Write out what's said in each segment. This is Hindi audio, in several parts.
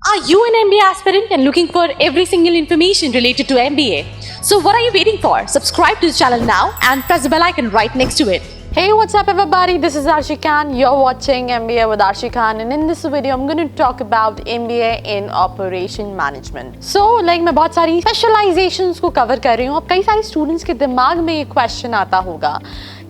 Are you an MBA aspirant and looking for every single information related to MBA? So what are you waiting for? Subscribe to the channel now and press the bell icon right next to it. Hey, what's up everybody? This is Arshi Khan. You're watching MBA with Arshi Khan, and in this video I'm going to talk about MBA in Operation Management. So मैं बहुत सारी specializations को cover कर रही हूँ. अब कई सारे students के दिमाग में ये question आता होगा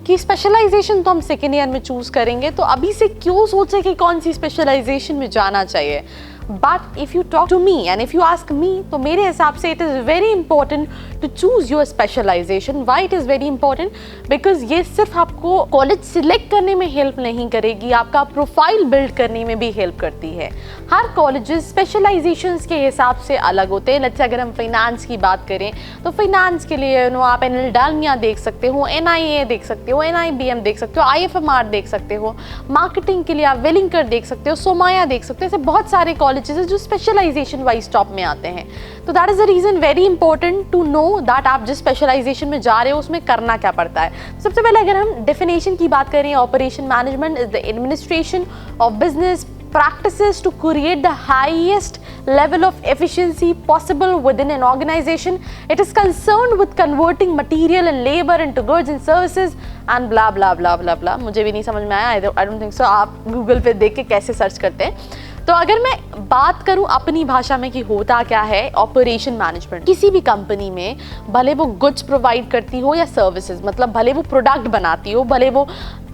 कि स्पेशलाइजेशन तो हम सेकेंड ईयर में चूज करेंगे, तो अभी से क्यों सोचे कि कौन सी स्पेशलाइजेशन में जाना चाहिए. But if you talk to me and if you ask me, तो मेरे हिसाब से it is very important to choose your specialisation. Why it is very important? Because ये सिर्फ आपको कॉलेज सिलेक्ट करने में हेल्प नहीं करेगी, आपका प्रोफाइल बिल्ड करने में भी हेल्प करती है. हर कॉलेजेस स्पेशलाइजेशंस के हिसाब से अलग होते हैं. लेट्स से अगर हम फाइनेंस की बात करें तो फाइनेंस के लिए आप एनएल डालमिया देख सकते हो, एनआईए देख सकते हो, एनआईबीएम देख सकते हो, आईएफएमआर देख सकते हो. मार्केटिंग के लिए आप वेलिंगकर देख सकते हो, सोमाया देख सकते हो. ऐसे बहुत सारे कॉलेजेस है जो स्पेशलाइजेशन वाइज टॉप में आते हैं. तो that is the reason very important to know that आप जिस स्पेशलाइजेशन में जा रहे हो उसमें करना क्या पड़ता है. सबसे पहले अगर हम डेफिनेशन की बात करें, operation management is the administration of business practices to create the highest level of efficiency possible within an organization. It is concerned with converting material and labor into goods and services and blah blah blah blah blah. मुझे भी नहीं समझ में आया. I don't think so. आप Google पे देख के कैसे सर्च करते हैं. तो अगर मैं बात करूं अपनी भाषा में कि होता क्या है ऑपरेशन मैनेजमेंट, किसी भी कंपनी में भले वो गुड्स प्रोवाइड करती हो या सर्विसेज, मतलब भले वो प्रोडक्ट बनाती हो, भले वो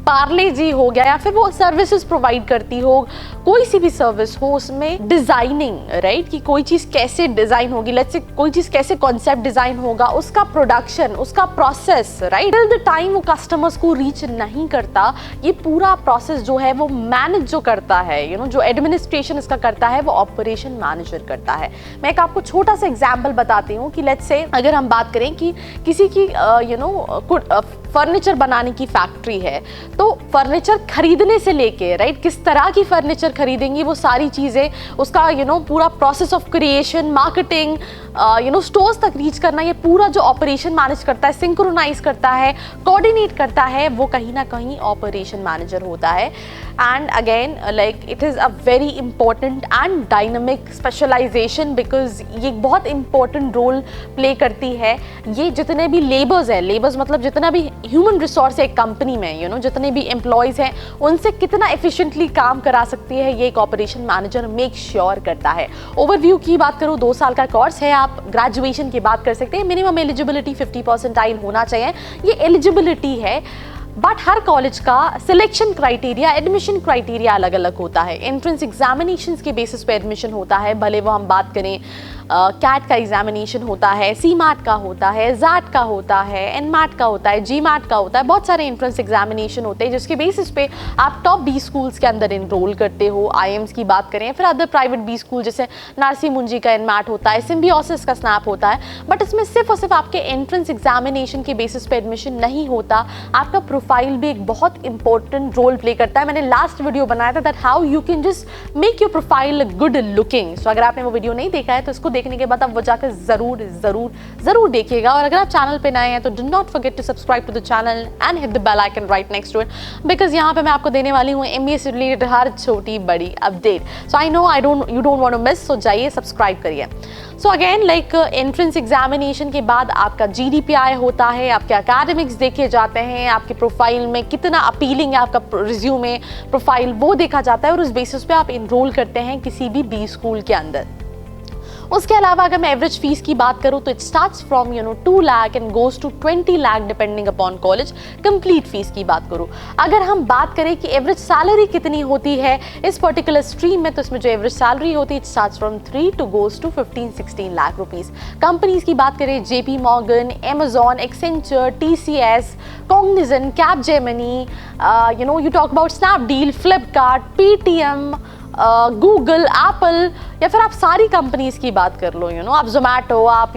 पार्ले जी हो गया या फिर वो सर्विसेज प्रोवाइड करती हो, कोई सी भी सर्विस हो, उसमें डिजाइनिंग, राइट, कि कोई चीज़ कैसे डिजाइन होगी, लेट्स से कोई चीज़ कैसे कॉन्सेप्ट डिजाइन होगा, उसका प्रोडक्शन, उसका process, right, till the time वो कस्टमर्स को रीच नहीं करता, ये पूरा प्रोसेस जो है वो मैनेज जो करता है, जो एडमिनिस्ट्रेशन इसका करता है वो ऑपरेशन मैनेजर करता है. मैं एक आपको छोटा सा एग्जाम्पल बताती हूँ कि लेट्स से अगर हम बात करें कि किसी की फर्नीचर बनाने की फैक्ट्री है, तो फर्नीचर खरीदने से लेके, राइट, किस तरह की फर्नीचर खरीदेंगी, वो सारी चीज़ें, उसका पूरा process of creation, marketing, stores तक रीच करना, ये पूरा जो ऑपरेशन मैनेज करता है, सिंक्रोनाइज करता है, कोऑर्डिनेट करता है, वो कहीं ना कहीं ऑपरेशन मैनेजर होता है. And again it is a very important and dynamic specialisation, because ये बहुत इंपॉर्टेंट रोल प्ले करती है. ये जितने भी लेबर्स है, लेबर्स मतलब जितना भी ह्यूमन रिसोर्स है एक कंपनी में, जितने भी एम्प्लॉयज़ हैं उनसे कितना एफिशिएंटली काम करा सकती है, ये एक ऑपरेशन मैनेजर मेक श्योर करता है. ओवरव्यू की बात करूँ, 2 साल का कोर्स है, आप ग्रेजुएशन की बात कर सकते हैं. मिनिमम एलिजिबिलिटी 50% होना चाहिए, ये एलिजिबिलिटी है. बट हर कॉलेज का सिलेक्शन क्राइटेरिया, एडमिशन क्राइटेरिया अलग अलग होता है. एंट्रेंस एग्जामिनेशंस के बेसिस पे एडमिशन होता है, भले वो हम बात करें कैट का एग्जामिनेशन होता है, सी मैट का होता है, जैट का होता है, एन मैट का होता है, जी मैट का होता है. बहुत सारे एंट्रेंस एग्जामिनेशन होते हैं जिसके बेसिस पे आप टॉप 20 स्कूल्स के अंदर इनरोल करते हो. आईएम्स की बात करें, फिर अदर प्राइवेट 20 स्कूल जैसे नारसी मुंजी का एन मैट होता है, सिम्बियोसिस का स्नैप होता है. बट इसमें सिर्फ और सिर्फ आपके एंट्रेंस एग्जामिनेशन के बेसिस पे एडमिशन नहीं होता, आपका प्रोफाइल भी एक बहुत इंपॉर्टेंट रोल प्ले करता है. मैंने लास्ट वीडियो बनाया था that how you can just make your profile good looking. So अगर आपने वो वीडियो नहीं देखा है तो इसको देखने के बाद आप वो जाकर जरूर जरूर जरूर देखिएगा. और अगर आप चैनल पे नए हैं तो do not forget to subscribe to the channel and hit the bell icon right next to it, because यहाँ पे मैं आपको देने वाली हूँ एमबीए से रिलेटेड हर छोटी बड़ी update. So I know you don't want to miss, so जाइए सब्सक्राइब करिए. सो अगेन एंट्रेंस एग्जामिनेशन के बाद आपका GDPI होता है, आपके एकेडमिक्स देखे जाते हैं, आपके प्रोफाइल में कितना अपीलिंग है आपका रिज्यूमे प्रोफाइल, वो देखा जाता है और उस बेसिस पे आप इनरोल करते हैं किसी भी बी स्कूल के अंदर. उसके अलावा अगर मैं एवरेज फीस की बात करूँ तो it starts from 2 lakh and goes to 20 lakh depending upon college. Complete fees की बात करूँ, अगर हम बात करें कि एवरेज सैलरी कितनी होती है इस पर्टिकुलर स्ट्रीम में, तो इसमें जो एवरेज सैलरी होती है it starts from 3 to goes to 15-16 lakh rupees. Companies की बात करें, JP Morgan, Amazon, Accenture, TCS, Cognizant, Capgemini, you talk about Snapdeal, Flipkart, PTM, Google, Apple, या फिर आप सारी कंपनीज की बात कर लो, आप जोमेटो, आप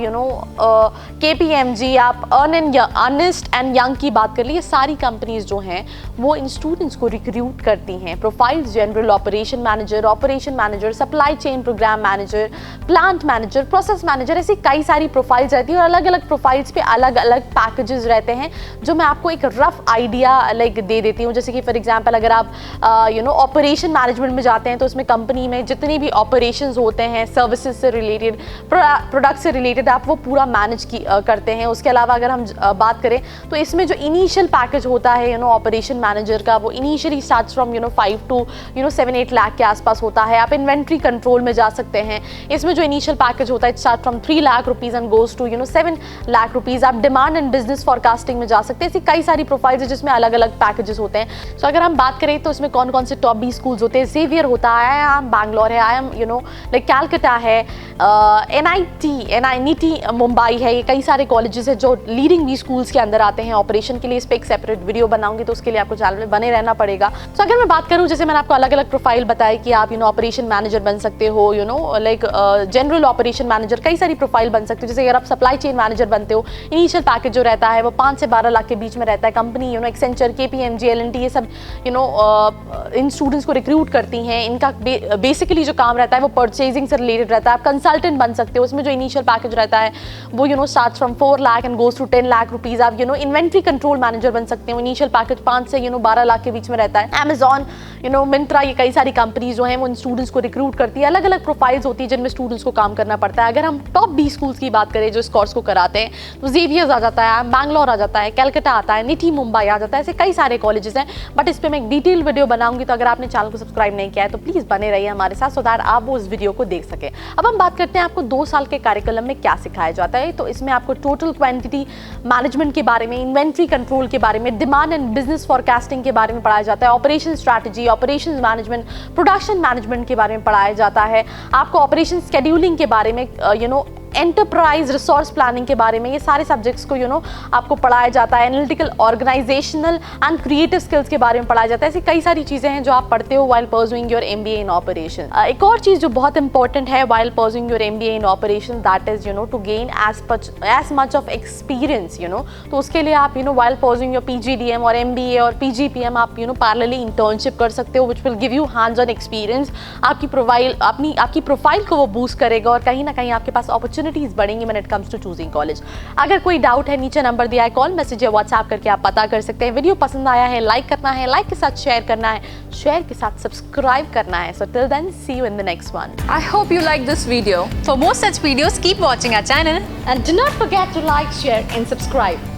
KPMG, आप अर्नेस्ट एंड यंग की बात कर ली. ये सारी कंपनीज जो हैं वो इन स्टूडेंट्स को रिक्रूट करती हैं. Profiles general operation manager, supply chain program manager, plant manager, process manager, ऐसी कई सारी प्रोफाइल्स रहती हैं और अलग अलग प्रोफाइल्स पे अलग अलग पैकेजेस रहते हैं जो मैं आपको एक रफ आइडिया दे देती हूँ. जैसे कि फॉर एग्जाम्पल अगर आप ऑपरेशन मैनेजमेंट में जाते हैं तो उसमें कंपनी में जितने भी ऑपरेशंस होते हैं, सर्विसेज से रिलेटेड, प्रोडक्ट से रिलेटेड, आप वो पूरा मैनेज करते हैं। उसके अलावा अगर हम बात करें तो इसमें जो इनिशियल पैकेज होता है ऑपरेशन मैनेजर का, वो initially starts from 5 to 7-8 lakh के आसपास होता है। आप इन्वेंट्री कंट्रोल में जा सकते हैं। इसमें जो इनिशियल पैकेज होता है start from 3 lakh rupees and goes to 7 lakh rupees. आप डिमांड एंड बिजनेस फॉरकास्टिंग में जा सकते हैं। ऐसी कई सारी प्रोफाइल्स है जिसमें अलग अलग पैकेजेस होते हैं। सो अगर हम बात करें तो इसमें कौन कौन से टॉप 20 स्कूल्स होते हैं, जेवियर होता है, IIM बैंगलोर है, IIM लाइक कैलकटा है, NIT मुंबई है। ये कई सारे कॉलेजेस है जो लीडिंग भी स्कूल्स के अंदर आते हैं ऑपरेशन के लिए। इस पर एक सेपरेट वीडियो बनाऊंगी तो उसके लिए आपको चैनल में बने रहना पड़ेगा। सो अगर मैं बात करूं, जैसे मैंने आपको अलग अलग प्रोफाइल बताई कि आप ऑपरेशन मैनेजर बन सकते हो, लाइक जनरल ऑपरेशन मैनेजर, कई सारी प्रोफाइल बन सकते हो। जैसे अगर आप सप्लाई चेन मैनेजर बनते हो, इनिशियल पैकेज जो रहता है वो 5 से 12 लाख के बीच में रहता है। कंपनी एक्सेंचर, KPMG, L&T, ये सब इन स्टूडेंट्स को रिक्रूट करती हैं। इनका बेसिकली जो काम रहता है वो परचेजिंग से रिलेटेड रहता है। आप कंसल्टेंट बन सकते हो। उसमें जो इनिशियल पैकेज रहता है वो starts from 4 lakh and goes to 10 lakh rupees. आप इन्वेंट्री कंट्रोल मैनेजर बन सकते हो। इनिशियल पैकेज 5 से 12 लाख के बीच में रहता है। Amazon, मिंत्रा, ये कई सारी कंपनीज जो हैं वो इन स्टूडेंट्स को रिक्रूट करती है। अलग अलग प्रोफाइल्स होती है जिनमें स्टूडेंट्स को काम करना पड़ता है। अगर हम टॉप 20 स्कूल्स की बात करें जो इस कोर्स को कराते हैं, तो जेवियर्स आ जाता है, बैंगलोर आ जाता है, कैलकटा आता है, NIT मुंबई आ जाता है। ऐसे कई सारे कॉलेजेस हैं, बट इस पर मैं एक डिटेल वीडियो बनाऊंगी। तो अगर आपने चैनल को सब्सक्राइब नहीं किया है तो प्लीज बने रहिए हमारे साथ, सो दैट आप वो उस वीडियो को देख सके। अब हम बात करते हैं आपको 2 साल के कार्यक्रम में क्या सिखाया जाता है। तो इसमें आपको टोटल क्वांटिटी मैनेजमेंट के बारे में, इन्वेंट्री कंट्रोल के बारे में, डिमांड एंड बिजनेस फॉरकास्टिंग के बारे में पढ़ाया जाता है, operation strategy, operation management, production management के बारे में पढ़ाया जाता है। आपको ऑपरेशन शेड्यूलिंग के बारे में, एंटरप्राइज रिसोर्स प्लानिंग के बारे में, ये सारे सब्जेक्ट्स को आपको पढ़ाया जाता है। Analytical, organisational and creative skills के बारे में पढ़ाया जाता है। ऐसी कई सारी चीजें हैं जो आप पढ़ते हो while pursuing your MBA in operation. एक और चीज जो बहुत इंपॉर्टेंट है while pursuing your MBA in operation, that is to gain as much of experience. तो उसके लिए आप व्हाइल परस्यूइंग योर PGDM और MBA और PGPM आप पैरेलली इंटर्नशिप कर सकते हो, which will give you hands on experience. आपकी प्रोफाइल को वो बूस्ट करेगा और कहीं ना कहीं आपके पास अपॉर्चुनिटीज बढ़ेंगी when it comes to choosing college. अगर कोई डाउट है, नीचे नंबर दिया है, कॉल, मैसेज या व्हाट्सएप करके आप पता कर सकते हैं। वीडियो पसंद आया है, लाइक करना है, लाइक के साथ शेयर करना है, शेयर के साथ सब्सक्राइब करना है। So till then, see you in the next one. I hope you like this video. For more such videos, keep watching our channel. And do not forget to like, share and subscribe.